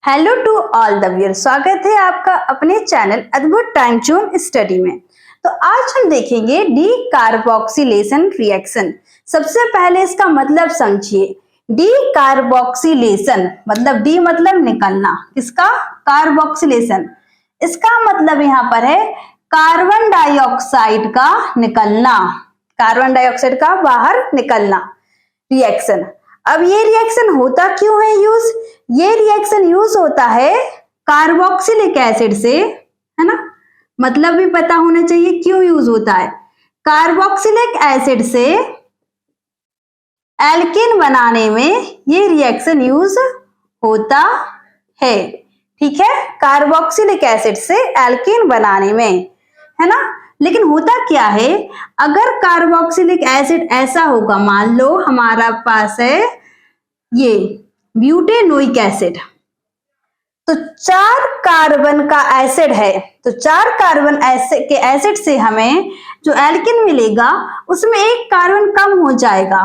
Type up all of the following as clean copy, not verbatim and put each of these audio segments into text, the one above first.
Hello to all the viewer, स्वागत है आपका अपने चैनल अद्भुत टाइम जोन स्टडी में। तो आज हम देखेंगे डी कार्बोक्सिलेशन रिएक्शन। सबसे पहले इसका मतलब समझिए। डी कार्बोक्सिलेशन मतलब डी मतलब निकलना, किसका? कार्बोक्सिलेशन। इसका मतलब यहाँ पर है कार्बन डाइऑक्साइड का निकलना, कार्बन डाइऑक्साइड का बाहर निकलना रिएक्शन। अब ये रिएक्शन होता क्यों है यूज? ये रिएक्शन यूज होता है कार्बोक्सिलिक एसिड से, है ना? मतलब भी पता होना चाहिए क्यों यूज होता है। कार्बोक्सिलिक एसिड से एल्केन बनाने में ये रिएक्शन यूज होता है, ठीक है? कार्बोक्सिलिक एसिड से एल्केन बनाने में, है ना? लेकिन होता क्या है, अगर कार्बोक्सिलिक एसिड ऐसा होगा, मान लो हमारा पास है ये ब्यूटेनोइक एसिड, तो 4 कार्बन का एसिड है, तो 4 कार्बन के एसिड से हमें जो एल्केन मिलेगा उसमें 1 कार्बन कम हो जाएगा।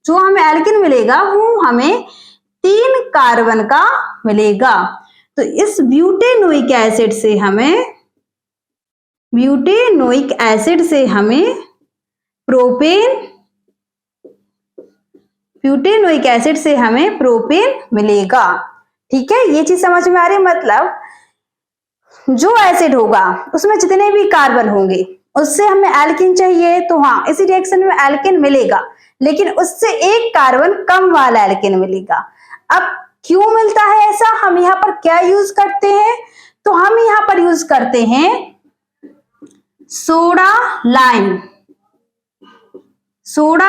जो हमें एल्केन मिलेगा वो हमें 3 कार्बन का मिलेगा। तो इस ब्यूटेनोइक एसिड से हमें ब्यूटेनोइक एसिड से हमें प्रोपेन मिलेगा, ठीक है? ये चीज समझ में आ रही? मतलब जो एसिड होगा उसमें जितने भी कार्बन होंगे उससे हमें एल्केन चाहिए, तो हाँ, इसी रिएक्शन में एल्केन मिलेगा, लेकिन उससे 1 कार्बन कम वाला एल्केन मिलेगा। अब क्यों मिलता है ऐसा? हम यहाँ पर क्या यूज करते हैं? तो हम यहाँ पर यूज करते हैं सोडा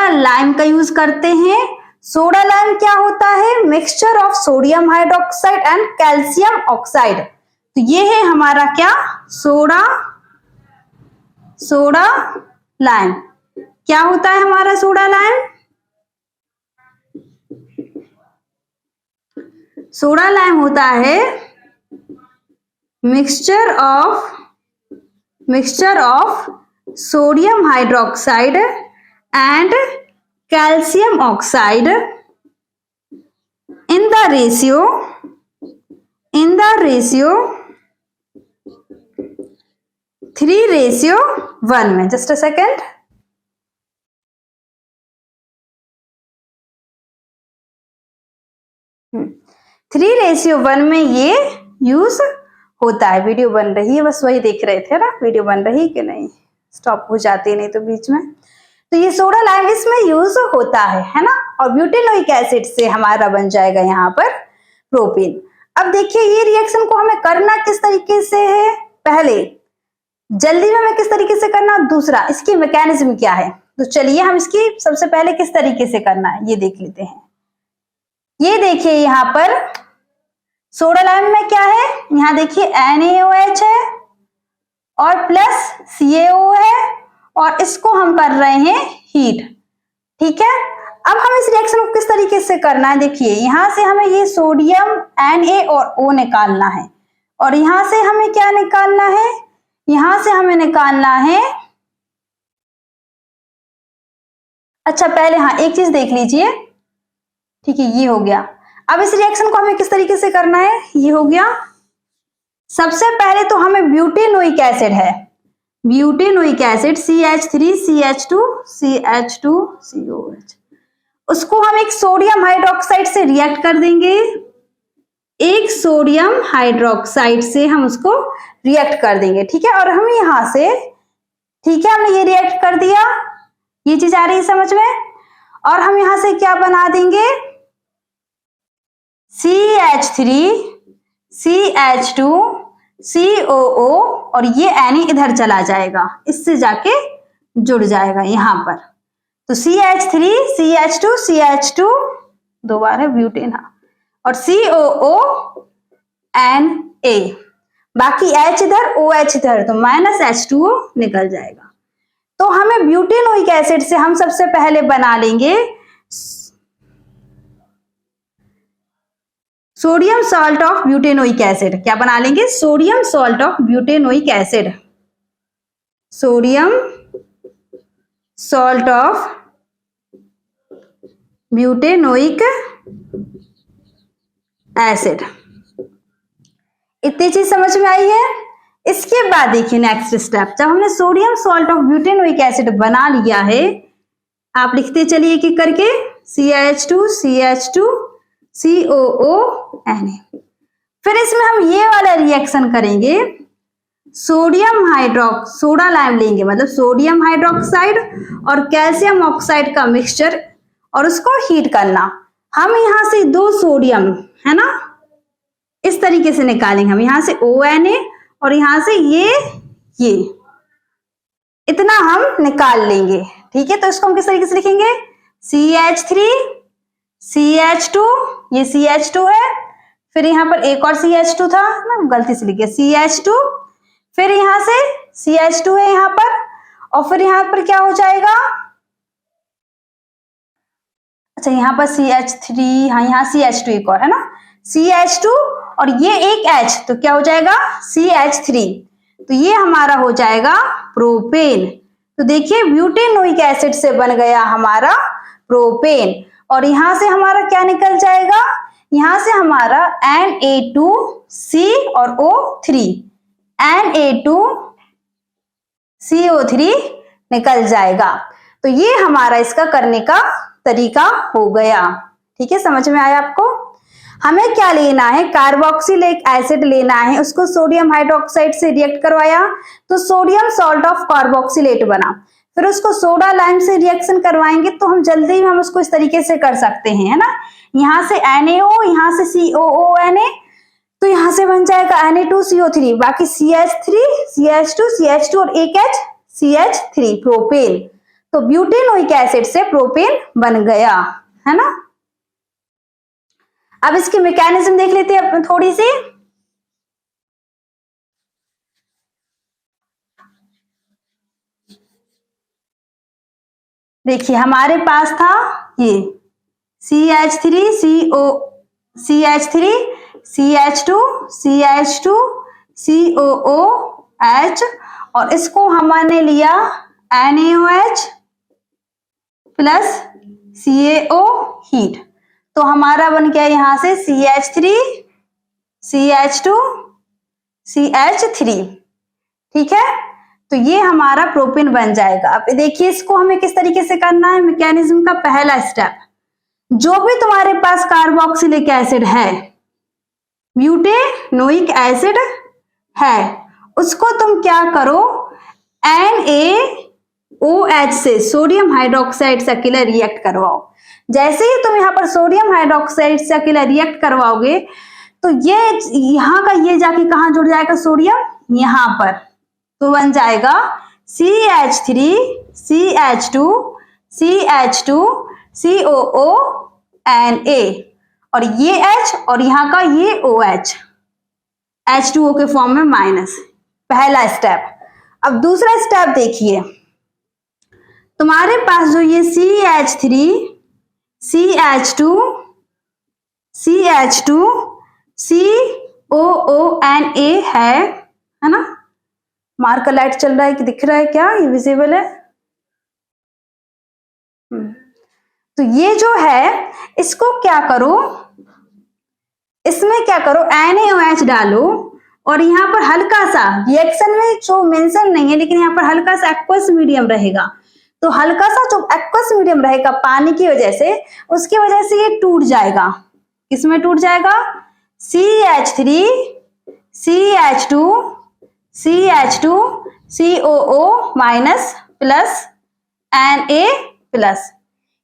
लाइम का यूज करते हैं। सोडा लाइम क्या होता है? Mixture of sodium hydroxide and calcium oxide. तो ये है हमारा क्या? Soda lime. क्या होता है हमारा सोडा लाइम? सोडा लाइम होता है mixture of sodium hydroxide and calcium oxide in the ratio 3:1 में। Just a second. थ्री 3:1 में ये यूज होता है। वीडियो बन रही है, बस वही देख रहे थे ना, वीडियो बन रही कि नहीं, स्टॉप हो जाती नहीं तो बीच में। तो ये सोडा लाइम इसमें यूज होता है ना? और ब्यूटेनोइक एसिड से हमारा बन जाएगा यहाँ पर प्रोपेन। अब देखिए ये रिएक्शन को हमें करना किस तरीके से है, पहले जल्दी में हमें किस तरीके से करना, दूसरा इसकी मैकेनिज्म क्या है। तो चलिए हम इसकी सबसे पहले किस तरीके से करना है ये देख लेते हैं। ये देखिए यहाँ पर सोडा लाइम में क्या है, यहाँ देखिए NaOH है और प्लस CaO है, और इसको हम कर रहे हैं हीट, ठीक है? अब हम इस रिएक्शन को किस तरीके से करना है, देखिए यहां से हमें ये सोडियम Na और O निकालना है, और यहां से हमें क्या निकालना है? यहां से हमें निकालना है, अच्छा पहले हाँ एक चीज देख लीजिए, ठीक है? ये हो गया। अब इस रिएक्शन को हमें किस तरीके से करना है, ये हो गया। सबसे पहले तो हमें ब्यूटेनोइक एसिड है, ब्यूटेनोइक एसिड CH3CH2CH2COH, उसको हम एक सोडियम हाइड्रोक्साइड से रिएक्ट कर देंगे। एक सोडियम हाइड्रोक्साइड से हम उसको रिएक्ट कर देंगे, ठीक है? और हम यहां से, ठीक है, हमने ये रिएक्ट कर दिया, ये चीज आ रही है समझ में? और हम यहां से क्या बना देंगे? CH3CH2COO, और ये Na इधर चला जाएगा, इससे जाके जुड़ जाएगा यहां पर। तो CH3CH2CH2 दो बार है ब्यूटेन, और COONA, बाकी H इधर OH इधर, तो -H2O निकल जाएगा। तो हमें ब्यूटेनोइक एसिड से हम सबसे पहले बना लेंगे sodium salt of butanoic acid. क्या बना लेंगे? Sodium salt of butanoic acid, sodium salt of butanoic acid, इतनी चीज समझ में आई है। इसके बाद देखिए नेक्स्ट स्टेप, जब हमने sodium salt of butanoic acid बना लिया है, आप लिखते चलिए कि करके CH2 CH2 COO Na। फिर इसमें हम ये वाला रिएक्शन करेंगे, सोडा लाइम लेंगे, मतलब सोडियम हाइड्रोक्साइड और कैल्शियम ऑक्साइड का मिक्सचर, और उसको हीट करना। हम यहां से 2 सोडियम है ना इस तरीके से निकालेंगे, हम यहां से ONA और यहां से ये इतना हम निकाल लेंगे। ठीक है, तो इसको हम किस तरीके से लिखेंगे, CH3 CH2, ये CH2 है, फिर यहाँ पर एक और CH2 था ना, गलती से लिखे CH2, फिर यहां से CH2 है यहाँ पर, और फिर यहाँ पर क्या हो जाएगा, अच्छा यहाँ पर CH3, हाँ यहाँ CH2 एक और है ना, CH2 और ये एक H, तो क्या हो जाएगा CH3, तो ये हमारा हो जाएगा प्रोपेन। तो देखिए ब्यूटेनोइक एसिड से बन गया हमारा प्रोपेन, और यहां से हमारा क्या निकल जाएगा, यहां से हमारा Na2C और O3, Na2CO3 निकल जाएगा। तो ये हमारा इसका करने का तरीका हो गया। ठीक है, समझ में आया आपको। हमें क्या लेना है, कार्बोक्सिलिक एसिड लेना है, उसको सोडियम हाइड्रोक्साइड से रिएक्ट करवाया तो सोडियम सॉल्ट ऑफ कार्बोक्सिलेट बना, फिर उसको सोडा लाइम से रिएक्शन करवाएंगे तो हम जल्दी हम उसको इस तरीके से कर सकते हैं, है ना, यहाँ से NaO, यहाँ से COONA, तो यहाँ से बन जाएगा Na2CO3, बाकी CH3 CH2 CH2 और एक H CH3, प्रोपेन। तो ब्यूटेनोइक एसिड से प्रोपेन बन गया, है ना। अब इसकी मैकेनिज्म देख लेते हैं अपन थोड़ी सी। देखिए हमारे पास था ये CH3 CH3 CH2 CH2 COOH, और इसको हमने लिया NaOH प्लस CaO हीट, तो हमारा बन गया यहां से CH3 CH2 CH3। ठीक है, तो ये हमारा प्रोपेन बन जाएगा। अब देखिए इसको हमें किस तरीके से करना है, मैकेनिज्म का पहला स्टेप, जो भी तुम्हारे पास कार्बोक्सिलिक एसिड है, ब्यूटेनोइक एसिड है, उसको तुम क्या करो, NaOH से सोडियम हाइड्रोक्साइड से अकेला रिएक्ट करवाओ। जैसे ही तुम यहाँ पर सोडियम हाइड्रोक्साइड से अकेला रिएक्ट करवाओगे तो ये यहाँ का ये जाके कहाँ जुड़ जाएगा, सोडियम यहाँ पर, तो बन जाएगा CH3 CH2 CH2 COONA, और ये H और यहाँ का ये OH H2O के फॉर्म में माइनस, पहला स्टेप। अब दूसरा स्टेप देखिए, तुम्हारे पास जो ये CH3 CH2 CH2 COONA है ना, मार्कर लाइट चल रहा है कि दिख रहा है क्या, ये विजिबल है। तो ये जो है इसको क्या करो, इसमें क्या करो NaOH डालो, और यहाँ पर हल्का सा रिएक्शन में जो मेंशन नहीं है लेकिन यहाँ पर हल्का सा एक्वस मीडियम रहेगा, तो हल्का सा जो एक्वस मीडियम रहेगा पानी की वजह से, उसकी वजह से ये टूट जाएगा। किसमें टूट जाएगा, CH3 CH2 CH2 COO minus plus Na plus,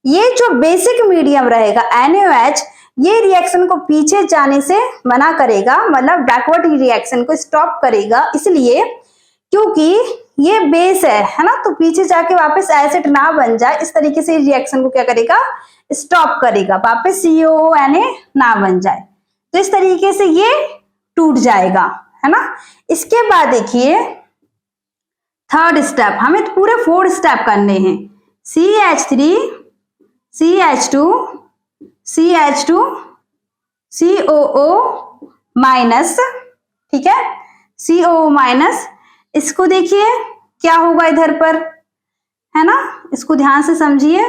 ये जो बेसिक मीडियम रहेगा NaOH, ये रिएक्शन को पीछे जाने से मना करेगा, मतलब बैकवर्ड रिएक्शन को स्टॉप करेगा, इसलिए क्योंकि ये बेस है ना, तो पीछे जाके वापस एसिड ना बन जाए, इस तरीके से रिएक्शन को क्या करेगा, स्टॉप करेगा, वापस COONA ना बन जाए, तो इस तरीके से ये टूट जाएगा, है ना। इसके बाद देखिए थर्ड स्टेप, हमें तो पूरे 4 स्टेप करने हैं, CH3 CH2 CH2 COO minus, ठीक है, COO माइनस, इसको देखिए क्या होगा इधर पर, है ना, इसको ध्यान से समझिए,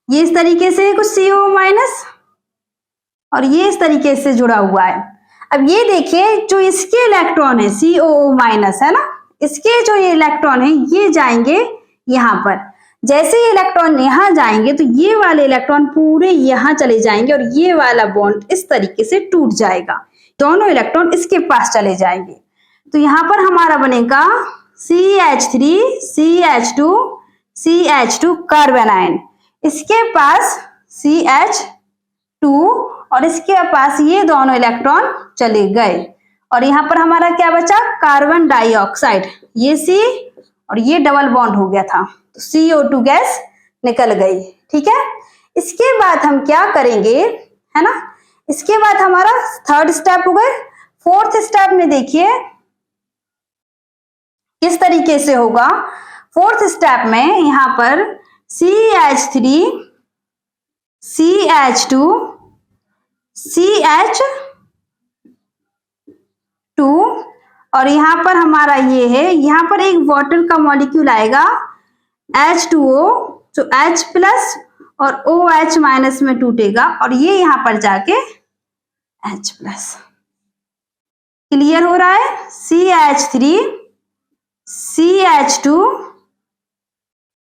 ये इस तरीके से कुछ COO माइनस, और ये इस तरीके से जुड़ा हुआ है। अब ये देखिए जो इसके इलेक्ट्रॉन है COO माइनस है ना, इसके जो ये इलेक्ट्रॉन है ये जाएंगे यहाँ पर। जैसे ये इलेक्ट्रॉन यहाँ जाएंगे तो ये वाले इलेक्ट्रॉन पूरे यहाँ चले जाएंगे और ये वाला बॉन्ड इस तरीके से टूट जाएगा, दोनों इलेक्ट्रॉन इसके पास चले जाएंगे। तो यहाँ पर हमारा बनेगा CH3 CH2 CH2 carbon ion, इसके पास CH2 और इसके पास ये दोनों इलेक्ट्रॉन चले गए और यहाँ पर हमारा क्या बचा, कार्बन डाइऑक्साइड, ये C और ये डबल बॉन्ड हो गया था तो CO2 गैस निकल गई। ठीक है, इसके बाद हम क्या करेंगे है ना, इसके बाद हमारा थर्ड स्टेप हो गए। फोर्थ स्टेप में देखिए किस तरीके से होगा। फोर्थ स्टेप में यहाँ पर CH3 CH2 CH2 और यहाँ पर हमारा ये है, यहाँ पर एक वाटर का मॉलिक्यूल आएगा H2O जो H प्लस और OH माइनस में टूटेगा और ये यहाँ पर जाके H प्लस। क्लियर हो रहा है, CH3 CH2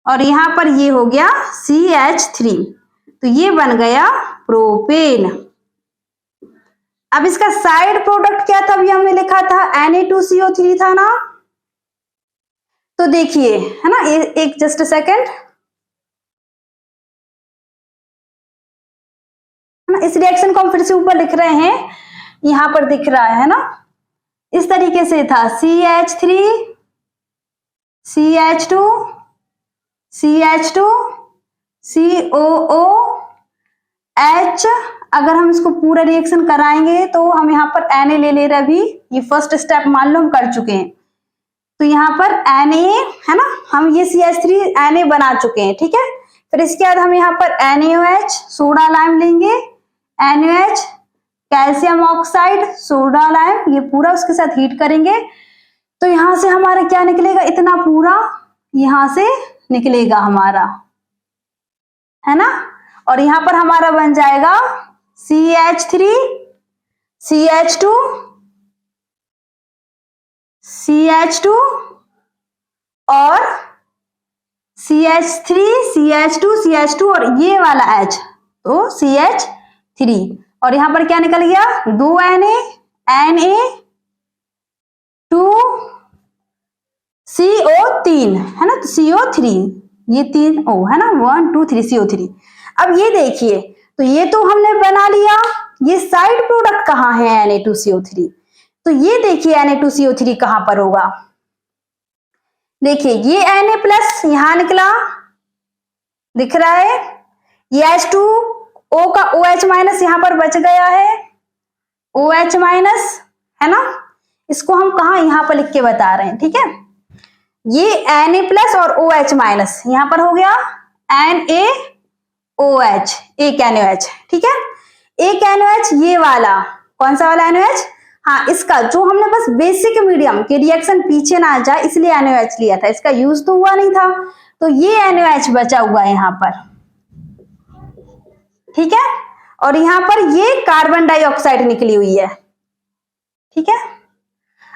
और यहाँ पर ये हो गया CH3, तो ये बन गया प्रोपेन। अब इसका साइड प्रोडक्ट क्या था, अभी हमने लिखा था Na2CO3 था ना, तो देखिए है ना, एक जस्ट सेकेंड, इस रिएक्शन को हम फिर से ऊपर लिख रहे हैं, यहां पर दिख रहा है ना, इस तरीके से था CH3 CH2 CH2 COOH। अगर हम इसको पूरा रिएक्शन कराएंगे तो हम यहाँ पर Na ले रहे, अभी ये फर्स्ट स्टेप मान लो हम कर चुके हैं, तो यहाँ पर Na है ना, हम ये CH3 Na बना चुके हैं। ठीक है, फिर इसके बाद हम यहाँ पर NaOH सोडा लाइम लेंगे, NaOH calcium oxide soda lime, ये पूरा उसके साथ हीट करेंगे तो यहाँ से हमारा क्या निकलेगा, इतना पूरा यहाँ से निकलेगा हमारा, है ना, और यहाँ पर हमारा बन जाएगा CH3 CH2 CH2 और CH3 CH2 CH2 और ये वाला H तो CH3 और यहाँ पर क्या निकल गया, 2 Na2CO3 है ना, तो CO3 ये 3 O है ना, 1 2 3 CO3। अब ये देखिए, तो ये तो हमने बना लिया, ये साइड प्रोडक्ट कहाँ है Na2CO3, तो ये देखिए Na2CO3 कहां पर होगा, देखिए ये Na प्लस यहां निकला दिख रहा है, ये H2O का OH माइनस यहां पर बच गया है, OH माइनस है ना, इसको हम कहा यहां पर लिख के बता रहे हैं। ठीक है, ये Na प्लस और OH माइनस यहां पर हो गया NaOH, एक NaOH। ठीक है, एक NaOH ये वाला, कौन सा वाला NaOH, हाँ इसका जो हमने बस बेसिक मीडियम के रिएक्शन पीछे ना जाए इसलिए NaOH लिया था, इसका यूज तो हुआ नहीं था, तो ये NaOH बचा हुआ है यहाँ पर। ठीक है, और यहाँ पर ये कार्बन डाइऑक्साइड निकली हुई है। ठीक है,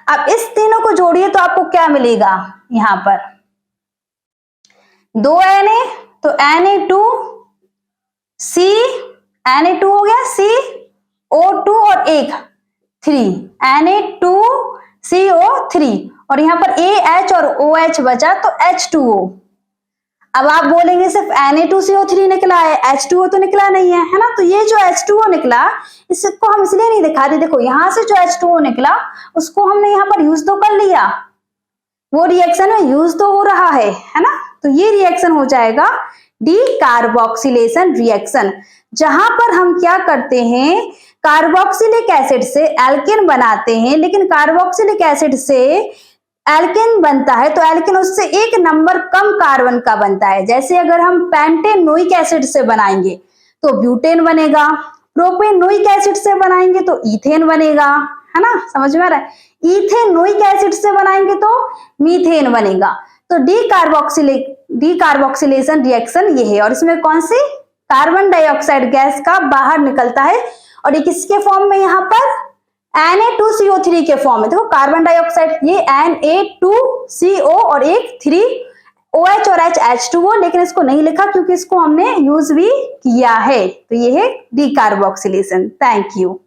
अब इस तीनों को जोड़िए तो आपको क्या मिलेगा, यहाँ पर 2 Na तो Na2 हो गया, CO2 और एक 3 Na2CO3 और यहाँ पर AH और OH बचा तो H2O। अब आप बोलेंगे सिर्फ Na2CO3 निकला है, H2O तो निकला नहीं है ना, तो ये जो H2O निकला इसको हम इसलिए नहीं दिखा रहे, देखो यहाँ से जो H2O निकला उसको हमने यहाँ पर यूज तो कर लिया, वो रिएक्शन में यूज तो हो रहा है ना, तो ये रिएक्शन हो जाएगा डीकार्बोक्सिलेशन रिएक्शन, जहां पर हम क्या करते हैं, कार्बोक्सिलिक एसिड से एल्केन बनाते हैं, लेकिन कार्बोक्सिलिक एसिड से एल्केन बनता है तो एल्केन उससे एक नंबर कम कार्बन का बनता है। जैसे अगर हम पेंटेनोइक एसिड से बनाएंगे तो ब्यूटेन बनेगा, प्रोपेनोइक एसिड से बनाएंगे तो इथेन बनेगा, है ना, समझ में आ रहा है, इथेनोइक एसिड से बनाएंगे तो मीथेन बनेगा। तो डीकार्बोक्सिलेशन रिएक्शन ये है, और इसमें कौन सी, कार्बन डाइऑक्साइड गैस का बाहर निकलता है और ये किसके फॉर्म में यहाँ पर Na2CO3 के फॉर्म में। देखो कार्बन डाइऑक्साइड ये Na2CO और एक 3 OH और H2O, लेकिन इसको नहीं लिखा क्योंकि इसको हमने यूज भी किया है। तो ये है डीकार्बोक्सिलेशन। Thank you.